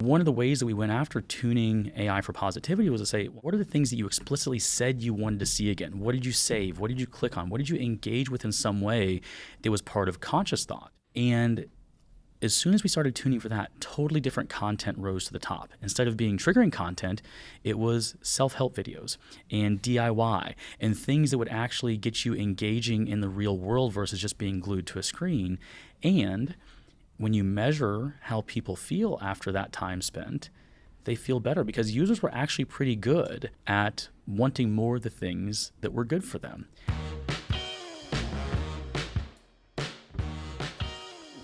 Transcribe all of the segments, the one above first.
One of the ways that we went after tuning AI for positivity was to say, what are the things that you explicitly said you wanted to see again? What did you save? What did you click on? What did you engage with in some way that was part of conscious thought? And as soon as we started tuning for that, totally different content rose to the top. Instead of being triggering content, it was self-help videos and DIY and things that would actually get you engaging in the real world versus just being glued to a screen. And when you measure how people feel after that time spent, they feel better because users were actually pretty good at wanting more of the things that were good for them.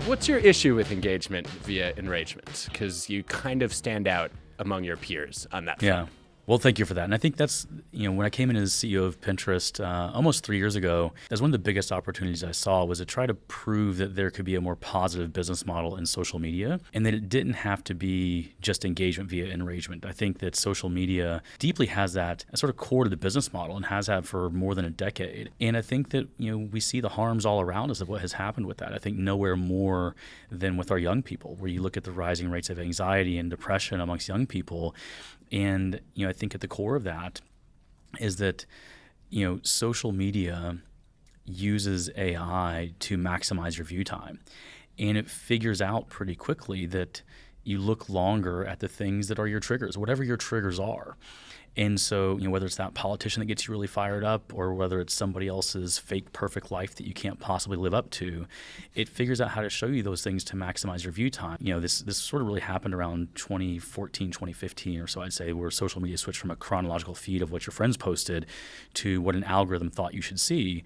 What's your issue with engagement via enragement? Because you kind of stand out among your peers on that front. Yeah. Well, thank you for that. And I think that's, when I came in as CEO of Pinterest almost 3 years ago, that's one of the biggest opportunities I saw was to try to prove that there could be a more positive business model in social media and that it didn't have to be just engagement via enragement. I think that social media deeply has that sort of core to the business model and has had for more than a decade. And I think that, we see the harms all around us of what has happened with that. I think nowhere more than with our young people, where you look at the rising rates of anxiety and depression amongst young people. And, I think at the core of that is that, social media uses AI to maximize your view time. And it figures out pretty quickly that you look longer at the things that are your triggers, whatever your triggers are. And so, whether it's that politician that gets you really fired up or whether it's somebody else's fake perfect life that you can't possibly live up to, it figures out how to show you those things to maximize your view time. This sort of really happened around 2014, 2015 or so, I'd say, where social media switched from a chronological feed of what your friends posted to what an algorithm thought you should see.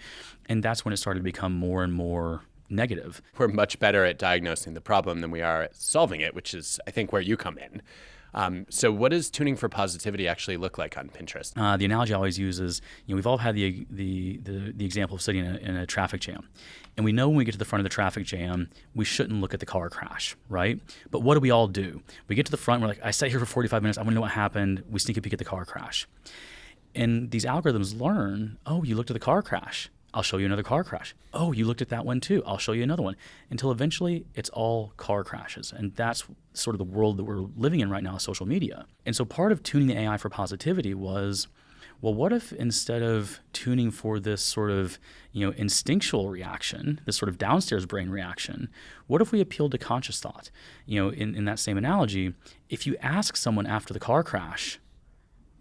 And that's when it started to become more and more negative. We're much better at diagnosing the problem than we are at solving it, which is, I think, where you come in. So what does tuning for positivity actually look like on Pinterest? The analogy I always use is, we've all had the example of sitting in a traffic jam. And we know when we get to the front of the traffic jam, we shouldn't look at the car crash, right? But what do we all do? We get to the front, we're like, I sat here for 45 minutes, I want to know what happened. We sneak a peek at the car crash. And these algorithms learn, oh, you looked at the car crash. I'll show you another car crash. Oh, you looked at that one too. I'll show you another one. Until eventually it's all car crashes. And that's sort of the world that we're living in right now, social media. And so part of tuning the AI for positivity was, well, what if instead of tuning for this sort of, instinctual reaction, this sort of downstairs brain reaction, what if we appealed to conscious thought? In that same analogy, if you ask someone after the car crash,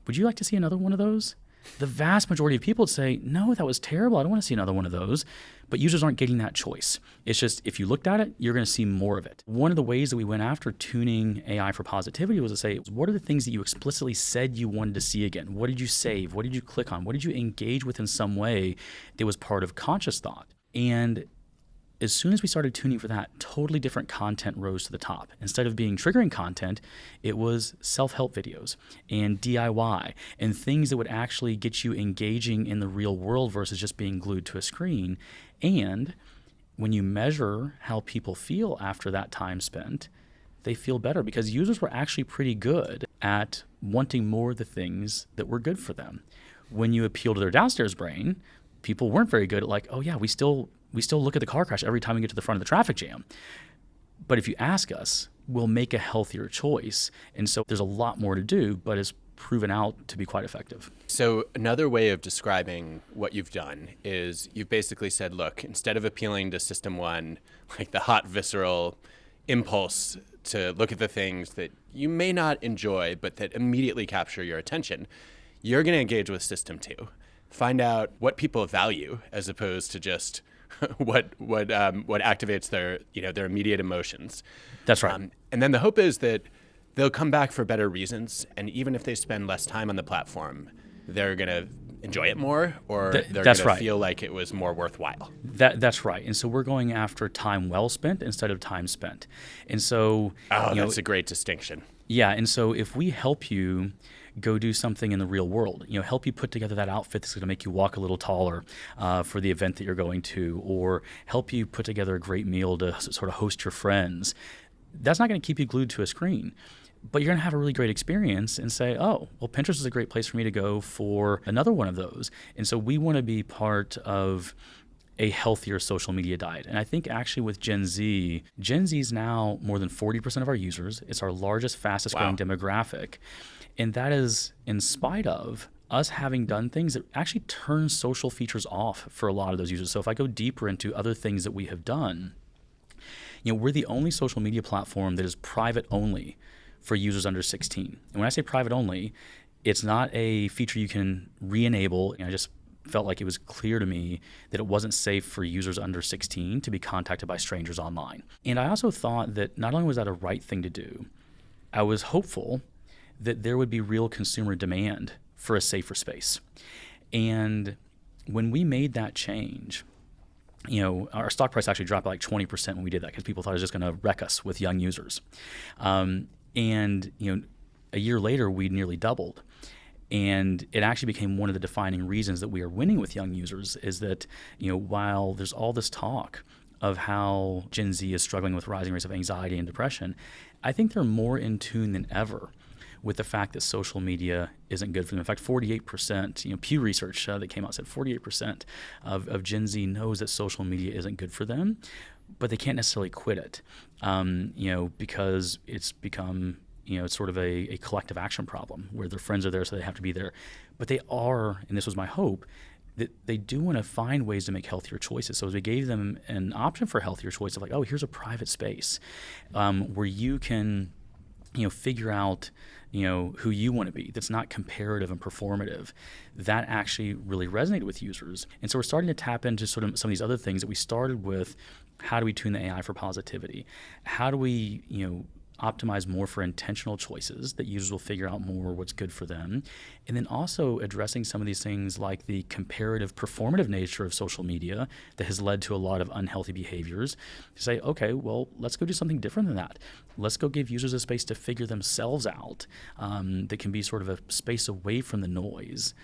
would you like to see another one of those? The vast majority of people would say, no, that was terrible. I don't want to see another one of those. But users aren't getting that choice. It's just, if you looked at it, you're going to see more of it. One of the ways that we went after tuning AI for positivity was to say, what are the things that you explicitly said you wanted to see again? What did you save? What did you click on? What did you engage with in some way that was part of conscious thought? And as soon as we started tuning for that, totally different content rose to the top. Instead of being triggering content, it was self-help videos and DIY and things that would actually get you engaging in the real world versus just being glued to a screen. And when you measure how people feel after that time spent, they feel better because users were actually pretty good at wanting more of the things that were good for them. When you appeal to their downstairs brain, people weren't very good at like, oh yeah, we still look at the car crash every time we get to the front of the traffic jam. But if you ask us, we'll make a healthier choice. And so there's a lot more to do, but it's proven out to be quite effective. So another way of describing what you've done is you've basically said, look, instead of appealing to system one, like the hot visceral impulse to look at the things that you may not enjoy, but that immediately capture your attention, you're going to engage with system two. Find out what people value as opposed to just what activates their immediate emotions. That's right. And then the hope is that they'll come back for better reasons, and even if they spend less time on the platform, they're going to enjoy it more, or they're going to feel like it was more worthwhile. That's right. And so we're going after time well spent instead of time spent. And so that's a great distinction. Yeah, and so if we help you go do something in the real world, help you put together that outfit that's going to make you walk a little taller for the event that you're going to, or help you put together a great meal to sort of host your friends, that's not going to keep you glued to a screen. But you're going to have a really great experience and say, oh, well, Pinterest is a great place for me to go for another one of those. And so we want to be part of a healthier social media diet. And I think actually with Gen Z is now more than 40% of our users. It's our largest, fastest growing demographic. And that is in spite of us having done things that actually turn social features off for a lot of those users. So if I go deeper into other things that we have done, we're the only social media platform that is private only for users under 16. And when I say private only, it's not a feature you can re-enable. I just felt like it was clear to me that it wasn't safe for users under 16 to be contacted by strangers online. And I also thought that not only was that a right thing to do, I was hopeful that there would be real consumer demand for a safer space. And when we made that change, our stock price actually dropped by like 20% when we did that because people thought it was just going to wreck us with young users. And a year later, we nearly doubled. And it actually became one of the defining reasons that we are winning with young users is that, while there's all this talk of how Gen Z is struggling with rising rates of anxiety and depression, I think they're more in tune than ever with the fact that social media isn't good for them. In fact, 48%, Pew Research that came out said 48% of Gen Z knows that social media isn't good for them, but they can't necessarily quit it, because it's become it's sort of a collective action problem where their friends are there, so they have to be there. But they are, and this was my hope, that they do want to find ways to make healthier choices. So as we gave them an option for healthier choice of like, oh, here's a private space where you can, figure out, who you want to be. That's not comparative and performative. That actually really resonated with users. And so we're starting to tap into sort of some of these other things that we started with. How do we tune the AI for positivity? How do we, optimize more for intentional choices that users will figure out more what's good for them, and then also addressing some of these things like the comparative performative nature of social media that has led to a lot of unhealthy behaviors. To say, okay, well, let's go do something different than that. Let's go give users a space to figure themselves out that can be sort of a space away from the noise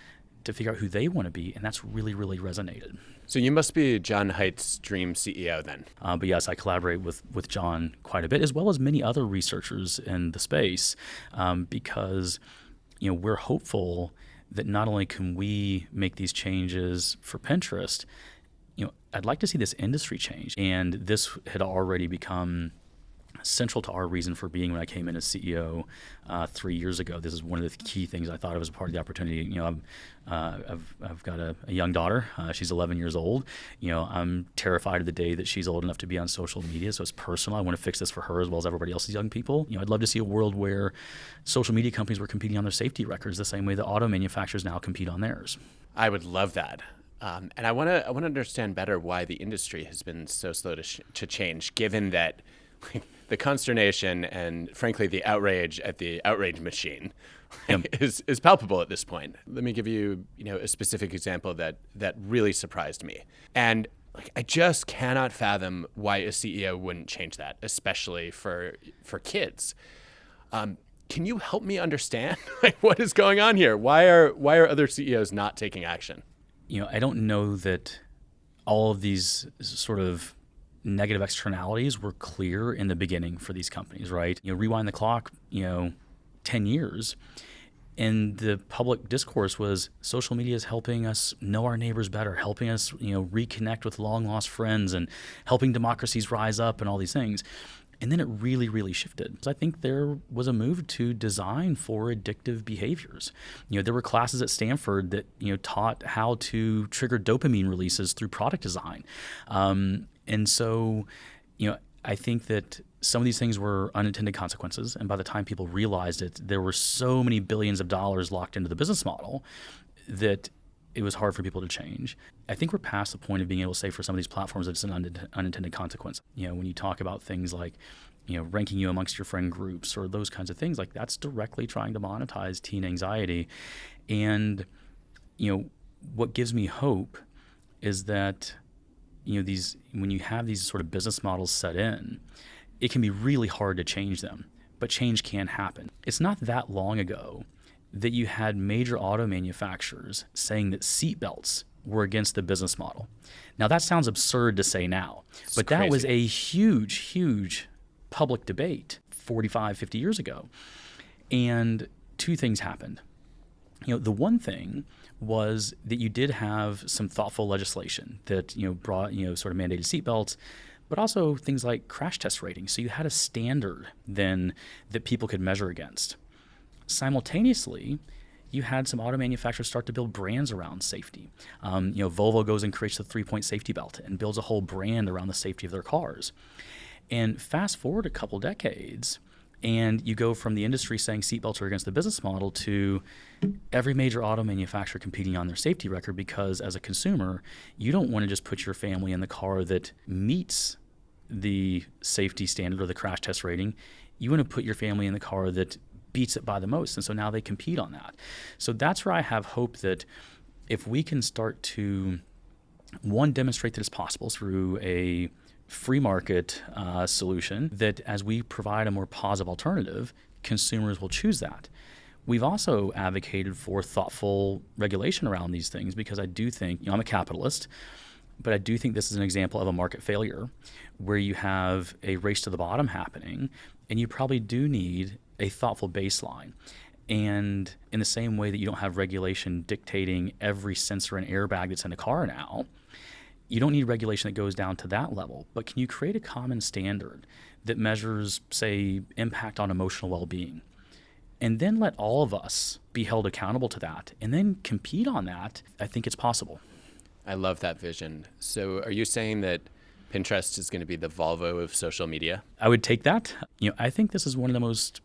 to figure out who they want to be, and that's really, really resonated. So you must be John Haidt's dream CEO then. But yes, I collaborate with John quite a bit, as well as many other researchers in the space, because we're hopeful that not only can we make these changes for Pinterest, I'd like to see this industry change. And this had already become central to our reason for being when I came in as CEO 3 years ago. This is one of the key things I thought of as a part of the opportunity. I've got a young daughter. She's 11 years old. I'm terrified of the day that she's old enough to be on social media. So it's personal. I want to fix this for her as well as everybody else's young people. I'd love to see a world where social media companies were competing on their safety records the same way that auto manufacturers now compete on theirs. I would love that. And I want to understand better why the industry has been so slow to change, given that the consternation and, frankly, the outrage at the outrage machine is palpable at this point. Let me give you, a specific example that really surprised me. And I just cannot fathom why a CEO wouldn't change that, especially for kids. Can you help me understand what is going on here? Why are other CEOs not taking action? I don't know that all of these sort of negative externalities were clear in the beginning for these companies, right? Rewind the clock, 10 years, and the public discourse was social media is helping us know our neighbors better, helping us, reconnect with long lost friends and helping democracies rise up and all these things. And then it really, really shifted. So I think there was a move to design for addictive behaviors. There were classes at Stanford that, taught how to trigger dopamine releases through product design. And so, I think that some of these things were unintended consequences. And by the time people realized it, there were so many billions of dollars locked into the business model that it was hard for people to change. I think we're past the point of being able to say for some of these platforms it's an unintended consequence. When you talk about things like, ranking you amongst your friend groups or those kinds of things, like that's directly trying to monetize teen anxiety. And, what gives me hope is that, when you have these sort of business models set in, it can be really hard to change them, but change can happen. It's not that long ago that you had major auto manufacturers saying that seatbelts were against the business model. Now, that sounds absurd to say now, but that was a huge, huge public debate 45, 50 years ago. And two things happened. The one thing was that you did have some thoughtful legislation that brought sort of mandated seatbelts, but also things like crash test ratings. So you had a standard then that people could measure against. Simultaneously, you had some auto manufacturers start to build brands around safety. Volvo goes and creates the 3-point safety belt and builds a whole brand around the safety of their cars. And fast forward a couple decades, and you go from the industry saying seatbelts are against the business model to every major auto manufacturer competing on their safety record, because as a consumer, you don't want to just put your family in the car that meets the safety standard or the crash test rating. You want to put your family in the car that beats it by the most. And so now they compete on that. So that's where I have hope that if we can start to, one, demonstrate that it's possible through a free market solution, that as we provide a more positive alternative, consumers will choose that. We've also advocated for thoughtful regulation around these things, because I do think, I'm a capitalist, but I do think this is an example of a market failure where you have a race to the bottom happening, and you probably do need a thoughtful baseline. And in the same way that you don't have regulation dictating every sensor and airbag that's in a car now, you don't need regulation that goes down to that level. But can you create a common standard that measures, say, impact on emotional well-being? And then let all of us be held accountable to that and then compete on that. I think it's possible. I love that vision. So are you saying that Pinterest is going to be the Volvo of social media? I would take that. I think this is one of the most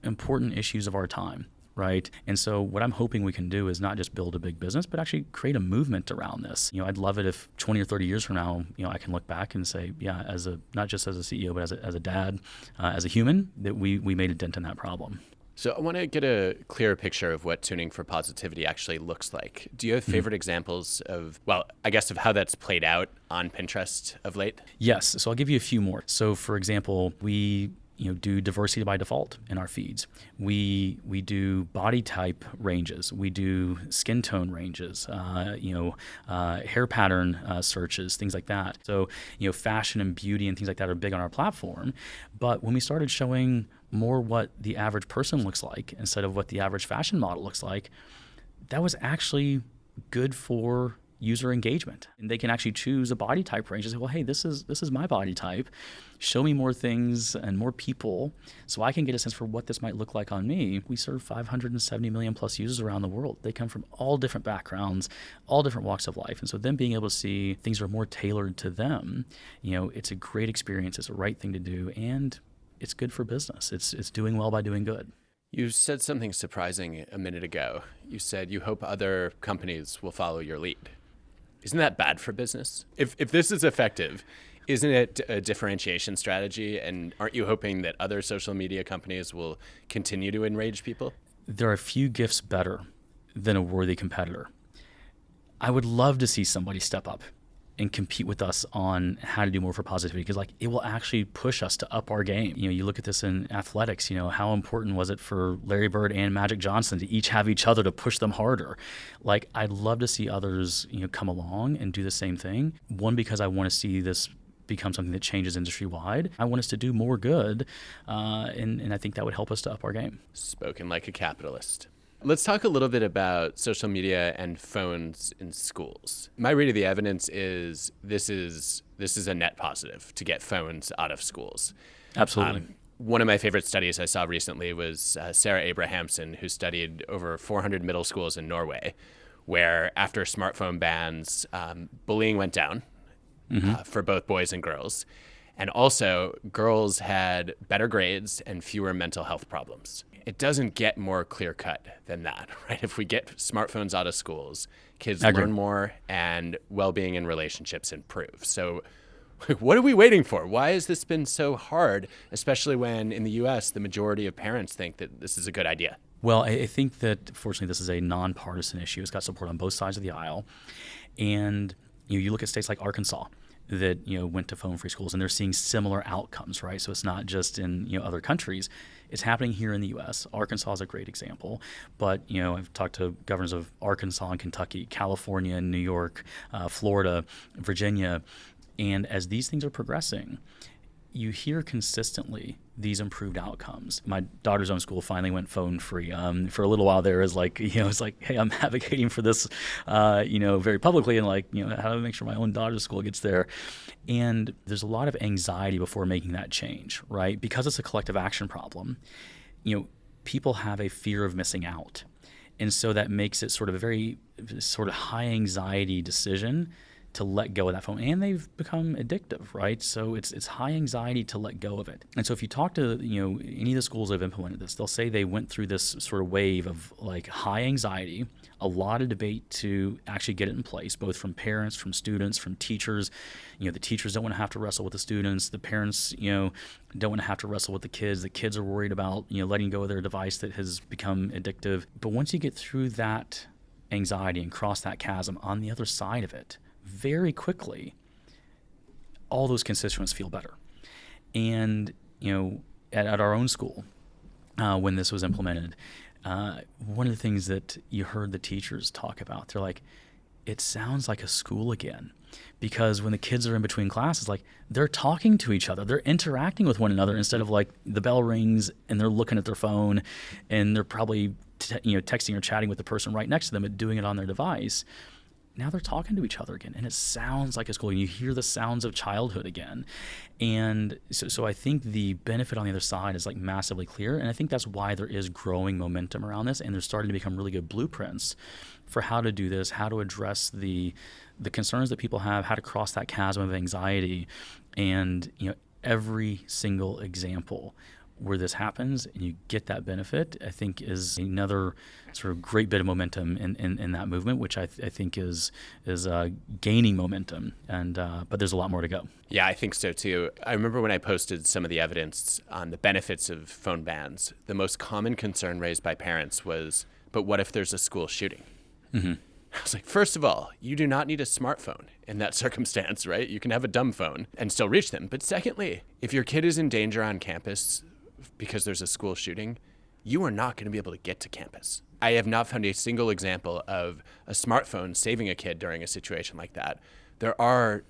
important issues of our time, right? And so what I'm hoping we can do is not just build a big business, but actually create a movement around this. I'd love it if 20 or 30 years from now, I can look back and say, yeah, not just as a CEO, but as a dad, as a human, that we made a dent in that problem. So I want to get a clearer picture of what tuning for positivity actually looks like. Do you have favorite examples of how that's played out on Pinterest of late? Yes. So I'll give you a few more. So for example, we do diversity by default in our feeds. We do body type ranges. We do skin tone ranges. Hair pattern searches, things like that. So fashion and beauty and things like that are big on our platform. But when we started showing more what the average person looks like instead of what the average fashion model looks like, that was actually good for user engagement. And they can actually choose a body type range and say, well, hey, this is my body type. Show me more things and more people so I can get a sense for what this might look like on me. We serve 570 million plus users around the world. They come from all different backgrounds, all different walks of life. And so them being able to see things that are more tailored to them, it's a great experience. It's the right thing to do. And it's good for business. It's doing well by doing good. You said something surprising a minute ago. You said you hope other companies will follow your lead. Isn't that bad for business? If this is effective, isn't it a differentiation strategy? And aren't you hoping that other social media companies will continue to enrage people? There are few gifts better than a worthy competitor. I would love to see somebody step up and compete with us on how to do more for positivity, because it will actually push us to up our game. You look at this in athletics, how important was it for Larry Bird and Magic Johnson to each have each other to push them harder? I'd love to see others, come along and do the same thing. One, because I want to see this become something that changes industry-wide. I want us to do more good, and I think that would help us to up our game. Spoken like a capitalist. Let's talk a little bit about social media and phones in schools. My read of the evidence is this is a net positive to get phones out of schools. Absolutely. One of my favorite studies I saw recently was Sarah Abrahamson, who studied over 400 middle schools in Norway, where after smartphone bans, bullying went down for both boys and girls. And also, girls had better grades and fewer mental health problems. It doesn't get more clear-cut than that, right? If we get smartphones out of schools, kids learn more and well-being in relationships improve. So what are we waiting for? Why has this been so hard, especially when in the U.S. the majority of parents think that this is a good idea? Well, I think that, fortunately, this is a nonpartisan issue. It's got support on both sides of the aisle. And you look at states like Arkansas that went to phone-free schools, and they're seeing similar outcomes, right? So it's not just in other countries. It's happening here in the U.S. Arkansas is a great example, but I've talked to governors of Arkansas and Kentucky, California, and New York, Florida, Virginia, and as these things are progressing, you hear consistently these improved outcomes. My daughter's own school finally went phone free. For a little while there, is like, it's like, hey, I'm advocating for this, very publicly, and like, how do I make sure my own daughter's school gets there? And there's a lot of anxiety before making that change, right? Because it's a collective action problem. People have a fear of missing out. And so that makes it sort of a very sort of high anxiety decision to let go of that phone, and they've become addictive, right? So it's high anxiety to let go of it. And so if you talk to any of the schools that have implemented this, they'll say they went through this sort of wave of like high anxiety, a lot of debate to actually get it in place, both from parents, from students, from teachers. The teachers don't want to have to wrestle with the students. The parents, don't want to have to wrestle with the kids. The kids are worried about letting go of their device that has become addictive. But once you get through that anxiety and cross that chasm, on the other side of it, very quickly, all those constituents feel better. And, at our own school, when this was implemented, one of the things that you heard the teachers talk about, they're like, it sounds like a school again. Because when the kids are in between classes, like, they're talking to each other, they're interacting with one another, instead of like the bell rings and they're looking at their phone and they're probably texting or chatting with the person right next to them and doing it on their device. Now they're talking to each other again, and it sounds like a school, and you hear the sounds of childhood again. And so I think the benefit on the other side is like massively clear, and I think that's why there is growing momentum around this, and there's starting to become really good blueprints for how to do this, how to address the concerns that people have, how to cross that chasm of anxiety. And every single example where this happens and you get that benefit, I think is another sort of great bit of momentum in that movement, which I think is gaining momentum. And but there's a lot more to go. Yeah, I think so too. I remember when I posted some of the evidence on the benefits of phone bans, the most common concern raised by parents was, but what if there's a school shooting? Mm-hmm. I was like, first of all, you do not need a smartphone in that circumstance, right? You can have a dumb phone and still reach them. But secondly, if your kid is in danger on campus because there's a school shooting, you are not going to be able to get to campus. I have not found a single example of a smartphone saving a kid during a situation like that. There are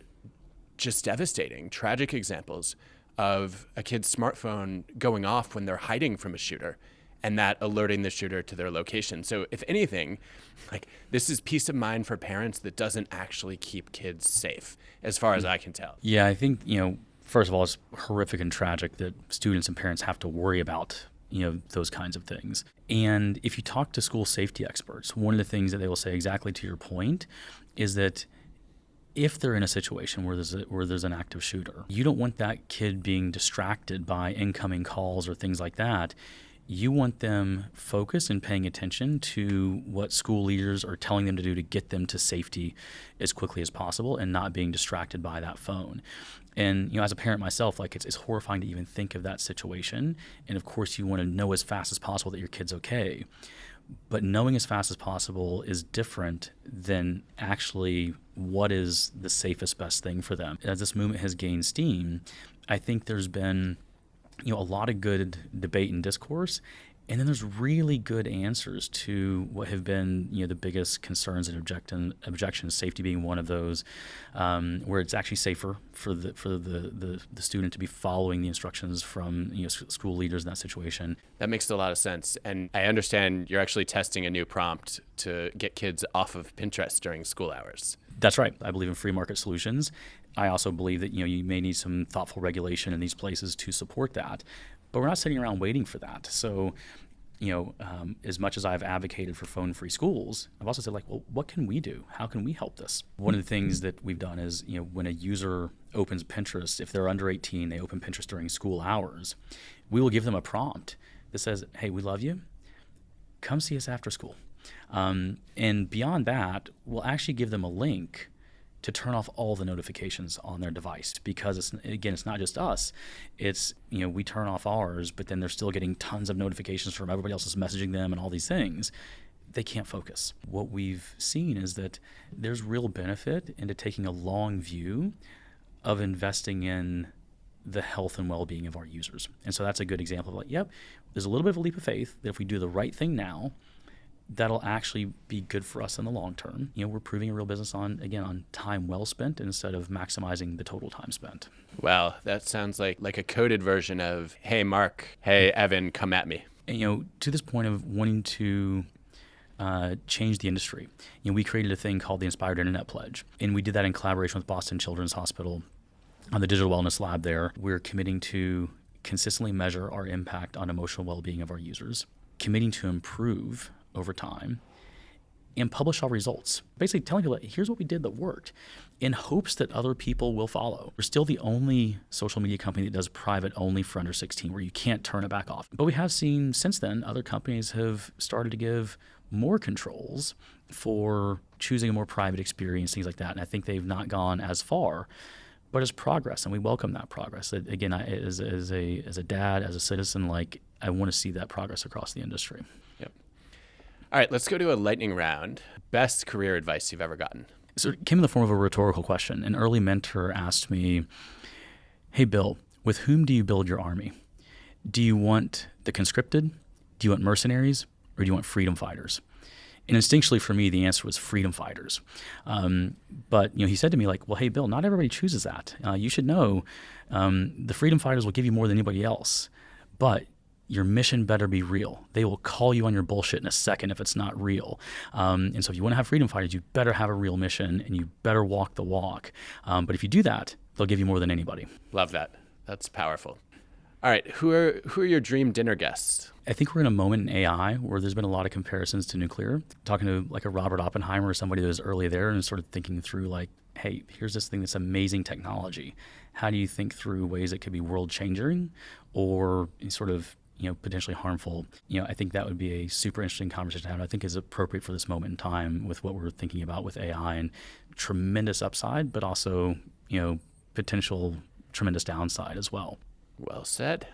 just devastating, tragic examples of a kid's smartphone going off when they're hiding from a shooter, and that alerting the shooter to their location. So if anything, like, this is peace of mind for parents that doesn't actually keep kids safe, as far as I can tell. Yeah, I think, first of all, it's horrific and tragic that students and parents have to worry about, those kinds of things. And if you talk to school safety experts, one of the things that they will say, exactly to your point, is that if they're in a situation where there's an active shooter, you don't want that kid being distracted by incoming calls or things like that. You want them focused and paying attention to what school leaders are telling them to do to get them to safety as quickly as possible, and not being distracted by that phone. And as a parent myself, like, it's horrifying to even think of that situation. And of course, you want to know as fast as possible that your kid's okay. But knowing as fast as possible is different than actually what is the safest, best thing for them. As this movement has gained steam, I think there's been a lot of good debate and discourse, and then there's really good answers to what have been the biggest concerns and objections, safety being one of those, where it's actually safer for the student to be following the instructions from school leaders in that situation. That makes a lot of sense, and I understand you're actually testing a new prompt to get kids off of Pinterest during school hours. That's right. I believe in free market solutions. I also believe that you may need some thoughtful regulation in these places to support that, but we're not sitting around waiting for that. So, as much as I've advocated for phone-free schools, I've also said, like, well, what can we do? How can we help this? One of the things that we've done is, when a user opens Pinterest, if they're under 18, they open Pinterest during school hours, we will give them a prompt that says, hey, we love you. Come see us after school. And beyond that, we'll actually give them a link to turn off all the notifications on their device, because it's not just us. It's, we turn off ours, but then they're still getting tons of notifications from everybody else is messaging them and all these things. They can't focus. What we've seen is that there's real benefit into taking a long view of investing in the health and well-being of our users. And so that's a good example of, like, yep, there's a little bit of a leap of faith that if we do the right thing now, that'll actually be good for us in the long term. We're proving a real business on time well spent instead of maximizing the total time spent. Wow, that sounds like a coded version of, hey, Mark, hey, Evan, come at me. And, to this point of wanting to change the industry, we created a thing called the Inspired Internet Pledge. And we did that in collaboration with Boston Children's Hospital on the digital wellness lab there. We're committing to consistently measure our impact on emotional well-being of our users, committing to improve over time, and publish our results. Basically telling people, here's what we did that worked, in hopes that other people will follow. We're still the only social media company that does private only for under 16, where you can't turn it back off. But we have seen since then, other companies have started to give more controls for choosing a more private experience, things like that. And I think they've not gone as far, but it's progress, and we welcome that progress. Again, as a dad, as a citizen, I want to see that progress across the industry. Yep. All right, let's go to a lightning round. Best career advice you've ever gotten? So it came in the form of a rhetorical question. An early mentor asked me, hey, Bill, with whom do you build your army? Do you want the conscripted? Do you want mercenaries? Or do you want freedom fighters? And instinctually for me, the answer was freedom fighters. But he said to me, well, hey, Bill, not everybody chooses that. You should know the freedom fighters will give you more than anybody else, but your mission better be real. They will call you on your bullshit in a second if it's not real. And so if you want to have freedom fighters, you better have a real mission and you better walk the walk. But if you do that, they'll give you more than anybody. Love that. That's powerful. All right, who are your dream dinner guests? I think we're in a moment in AI where there's been a lot of comparisons to nuclear. Talking to a Robert Oppenheimer or somebody that was early there and sort of thinking through hey, here's this thing that's amazing technology. How do you think through ways that could be world changing or sort of potentially harmful? I think that would be a super interesting conversation to have. I think is appropriate for this moment in time with what we're thinking about with AI and tremendous upside, but also potential tremendous downside as well. Well said.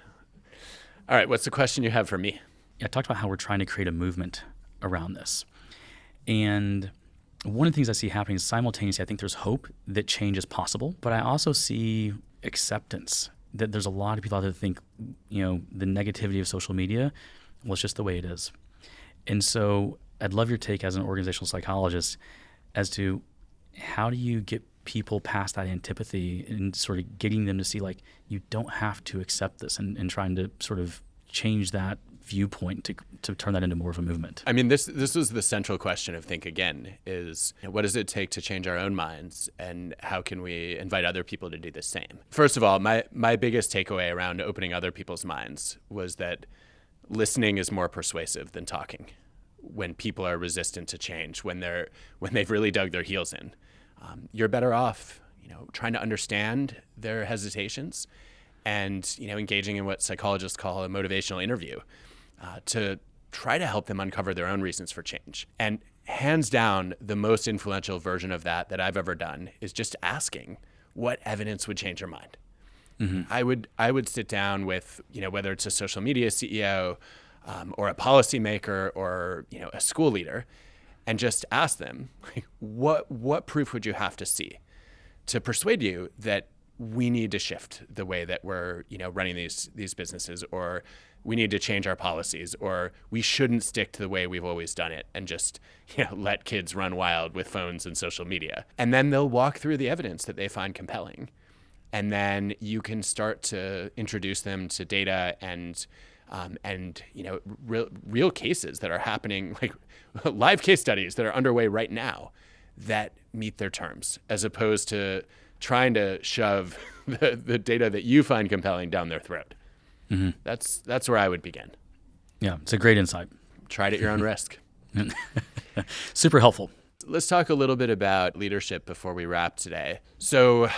All right, what's the question you have for me? I talked about how we're trying to create a movement around this. And one of the things I see happening is simultaneously, I think there's hope that change is possible, but I also see acceptance that there's a lot of people out there that think, the negativity of social media, well, it's just the way it is. And so I'd love your take as an organizational psychologist as to how do you get people past that antipathy and sort of getting them to see you don't have to accept this and trying to sort of change that viewpoint to turn that into more of a movement. I mean, this was the central question of Think Again is what does it take to change our own minds and how can we invite other people to do the same? First of all, my biggest takeaway around opening other people's minds was that listening is more persuasive than talking when people are resistant to change, when they've really dug their heels in. You're better off, trying to understand their hesitations and, engaging in what psychologists call a motivational interview to try to help them uncover their own reasons for change. And hands down, the most influential version of that I've ever done is just asking what evidence would change your mind. Mm-hmm. I would sit down with, whether it's a social media CEO or a policymaker or, a school leader, and just ask them, what proof would you have to see to persuade you that we need to shift the way that we're, running these businesses, or we need to change our policies, or we shouldn't stick to the way we've always done it and just, let kids run wild with phones and social media. And then they'll walk through the evidence that they find compelling. And then you can start to introduce them to data and real cases that are happening, live case studies that are underway right now that meet their terms, as opposed to trying to shove the data that you find compelling down their throat. Mm-hmm. That's where I would begin. Yeah, it's a great insight. Try it at your own risk. Super helpful. Let's talk a little bit about leadership before we wrap today. So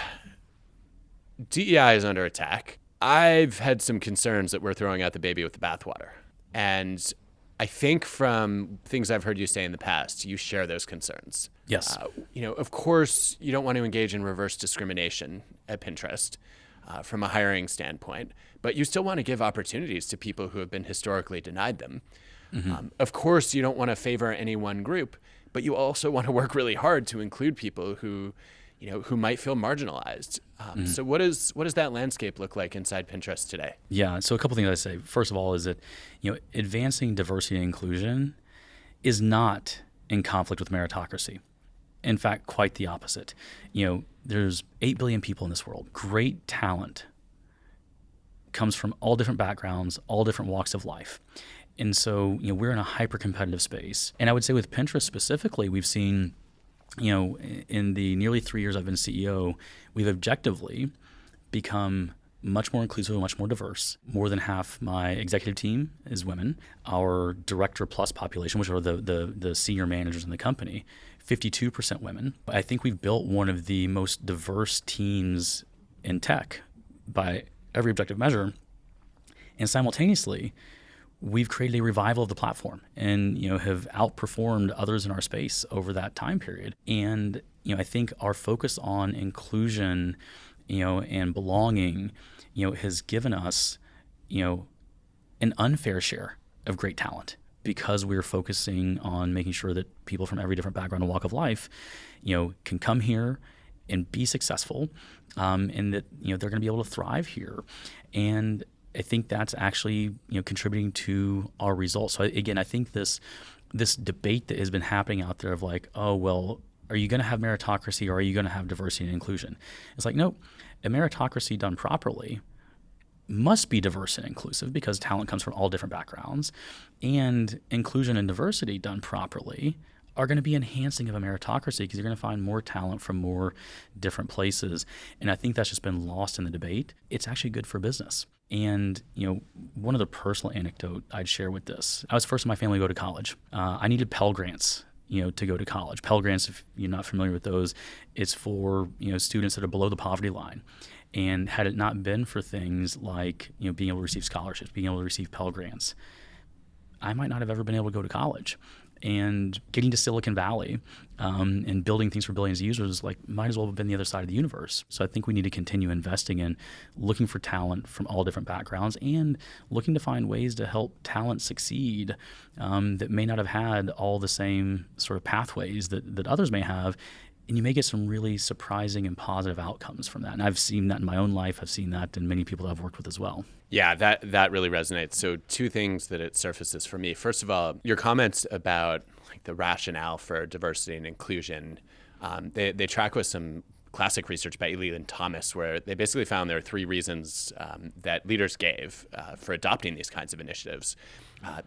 DEI is under attack. I've had some concerns that we're throwing out the baby with the bathwater. And I think from things I've heard you say in the past, you share those concerns. Yes. Of course, you don't want to engage in reverse discrimination at Pinterest from a hiring standpoint, but you still want to give opportunities to people who have been historically denied them. Mm-hmm. Of course, you don't want to favor any one group, but you also want to work really hard to include people who might feel marginalized. Mm-hmm. So what does that landscape look like inside Pinterest today? Yeah, so a couple things I say. First of all is that, advancing diversity and inclusion is not in conflict with meritocracy. In fact, quite the opposite. There's 8 billion people in this world. Great talent comes from all different backgrounds, all different walks of life. And so, we're in a hyper-competitive space. And I would say with Pinterest specifically, we've seen, in the nearly 3 years I've been CEO, we've objectively become much more inclusive and much more diverse. More than half my executive team is women. Our director plus population, which are the senior managers in the company, 52% women. I think we've built one of the most diverse teams in tech by every objective measure. And simultaneously, we've created a revival of the platform and have outperformed others in our space over that time period. And I think our focus on inclusion and belonging, has given us, an unfair share of great talent because we're focusing on making sure that people from every different background and walk of life, can come here and be successful, and that, they're going to be able to thrive here. And I think that's actually, contributing to our results. So again, I think this debate that has been happening out there of like, oh, well, are you going to have meritocracy or are you going to have diversity and inclusion? It's like, no, a meritocracy done properly must be diverse and inclusive because talent comes from all different backgrounds. And inclusion and diversity done properly are going to be enhancing of a meritocracy because you're going to find more talent from more different places. And I think that's just been lost in the debate. It's actually good for business. And, one other personal anecdote I'd share with this. I was first in my family to go to college. I needed Pell Grants to go to college. Pell Grants, if you're not familiar with those, it's for, students that are below the poverty line. And had it not been for things like, being able to receive scholarships, being able to receive Pell Grants, I might not have ever been able to go to college. And getting to Silicon Valley and building things for billions of users, might as well have been the other side of the universe. So I think we need to continue investing in looking for talent from all different backgrounds and looking to find ways to help talent succeed that may not have had all the same sort of pathways that others may have. And you may get some really surprising and positive outcomes from that. And I've seen that in my own life. I've seen that in many people that I've worked with as well. Yeah, that really resonates. So 2 things that it surfaces for me. First of all, your comments about the rationale for diversity and inclusion, they track with some classic research by Ely and Thomas, where they basically found there are 3 reasons that leaders gave for adopting these kinds of initiatives.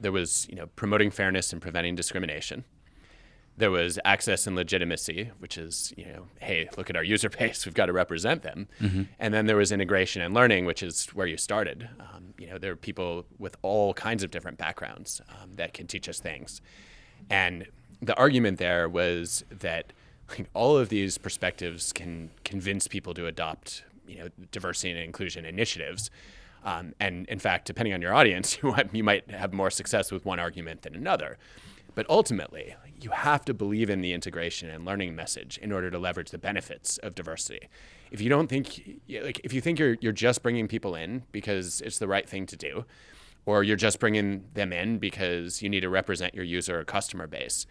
There was, promoting fairness and preventing discrimination. There was access and legitimacy, which is, hey, look at our user base, we've got to represent them. Mm-hmm. And then there was integration and learning, which is where you started. There are people with all kinds of different backgrounds that can teach us things. And the argument there was that all of these perspectives can convince people to adopt, diversity and inclusion initiatives. And in fact, depending on your audience, you might have more success with one argument than another. But ultimately, you have to believe in the integration and learning message in order to leverage the benefits of diversity. If you don't think, if you think you're just bringing people in because it's the right thing to do, or you're just bringing them in because you need to represent your user or customer base,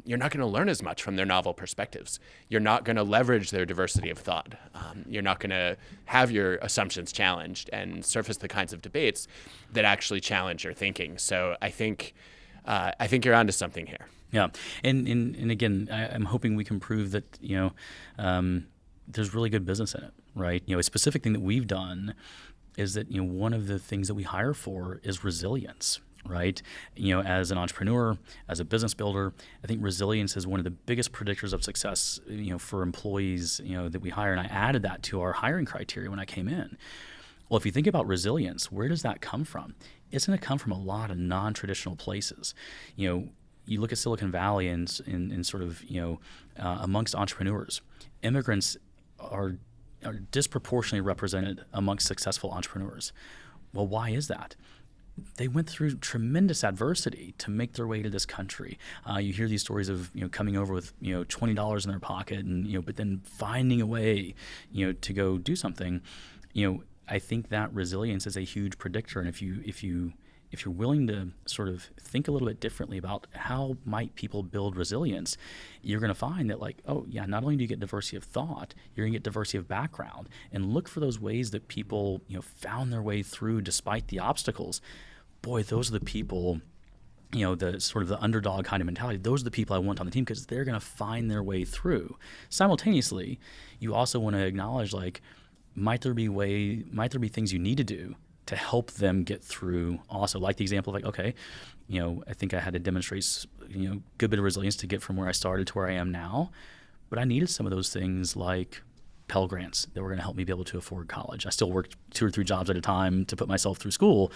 you're not going to learn as much from their novel perspectives. You're not going to leverage their diversity of thought. You're not going to have your assumptions challenged and surface the kinds of debates that actually challenge your thinking. So I think you're onto something here. Yeah, and again, I'm hoping we can prove that there's really good business in it, right? A specific thing that we've done is that one of the things that we hire for is resilience, right? As an entrepreneur, as a business builder, I think resilience is one of the biggest predictors of success, for employees, that we hire, and I added that to our hiring criteria when I came in. Well, if you think about resilience, where does that come from? It's going to come from a lot of non-traditional places. You look at Silicon Valley and sort of, amongst entrepreneurs, immigrants are disproportionately represented amongst successful entrepreneurs. Well, why is that? They went through tremendous adversity to make their way to this country. You hear these stories of coming over with $20 in their pocket, and but then finding a way to go do something. I think that resilience is a huge predictor, and if you're willing to sort of think a little bit differently about how might people build resilience, you're going to find that not only do you get diversity of thought, you're going to get diversity of background, and look for those ways that people found their way through despite the obstacles. Boy, those are the people the sort of the underdog kind of mentality, those are the people I want on the team because they're going to find their way through. Simultaneously, you also want to acknowledge, like, might there be things you need to do to help them get through also, like the example of, like, okay, I think I had to demonstrate, good bit of resilience to get from where I started to where I am now, but I needed some of those things like Pell Grants that were going to help me be able to afford college. I still worked 2 or 3 jobs at a time to put myself through school,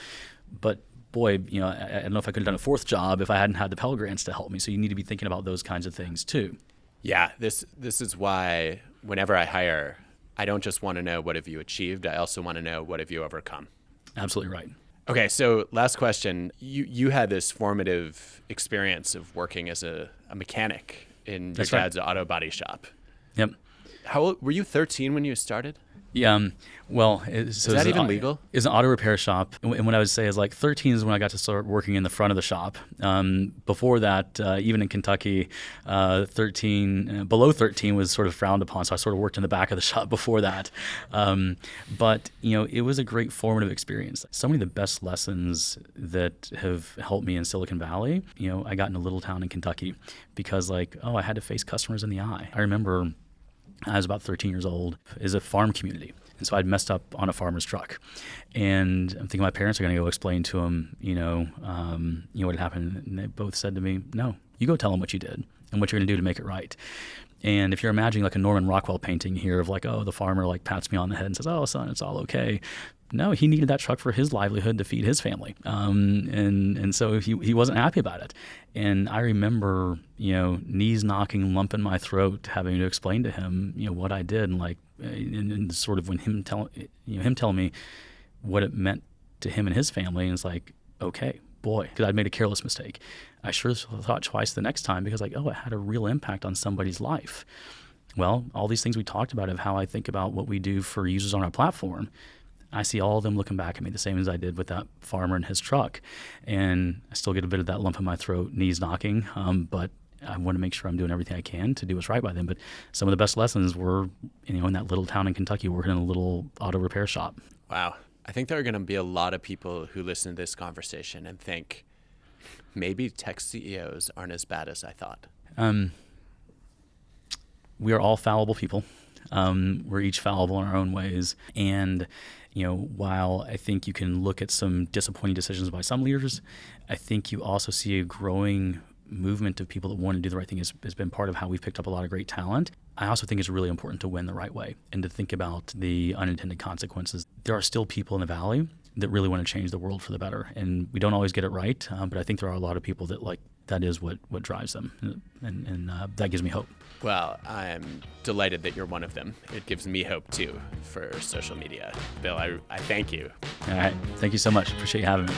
but boy, I don't know if I could have done a 4th job if I hadn't had the Pell Grants to help me. So you need to be thinking about those kinds of things too. Yeah, this is why whenever I hire, I don't just want to know what have you achieved. I also want to know what have you overcome. Absolutely right. Okay, so last question. You had this formative experience of working as a mechanic in your dad's auto body shop. Yep. How old were you? 13 when you started? Yeah. Well, is that even legal? It's an auto repair shop. And what I would say is, like, 13 is when I got to start working in the front of the shop. Before that, even in Kentucky, below 13 was sort of frowned upon. So I sort of worked in the back of the shop before that. But it was a great formative experience. So many of the best lessons that have helped me in Silicon Valley, I got in a little town in Kentucky because, like, I had to face customers in the eye. I remember I was about 13 years old, is a farm community. And so I'd messed up on a farmer's truck. And I'm thinking my parents are going to go explain to him, what had happened. And they both said to me, no, you go tell him what you did and what you're going to do to make it right. And if you're imagining like a Norman Rockwell painting here of like, the farmer like pats me on the head and says, oh, son, it's all okay. No, he needed that truck for his livelihood to feed his family. And so he wasn't happy about it. And I remember, knees knocking, lump in my throat, having to explain to him, what I did. And like, and sort of when him telling me what it meant to him and his family. And it's like, okay, boy, because I'd made a careless mistake. I sure thought twice the next time because like, it had a real impact on somebody's life. Well, all these things we talked about of how I think about what we do for users on our platform, I see all of them looking back at me the same as I did with that farmer and his truck. And I still get a bit of that lump in my throat, knees knocking, but I want to make sure I'm doing everything I can to do what's right by them. But some of the best lessons were, in that little town in Kentucky, working in a little auto repair shop. Wow. I think there are going to be a lot of people who listen to this conversation and think, maybe tech CEOs aren't as bad as I thought. We are all fallible people. We're each fallible in our own ways. And while I think you can look at some disappointing decisions by some leaders, I think you also see a growing movement of people that want to do the right thing has been part of how we've picked up a lot of great talent. I also think it's really important to win the right way and to think about the unintended consequences. There are still people in the Valley that really want to change the world for the better. And we don't always get it right, but I think there are a lot of people that that is what drives them. And that gives me hope. Well, I'm delighted that you're one of them. It gives me hope, too, for social media. Bill, I thank you. All right. Thank you so much. Appreciate you having me.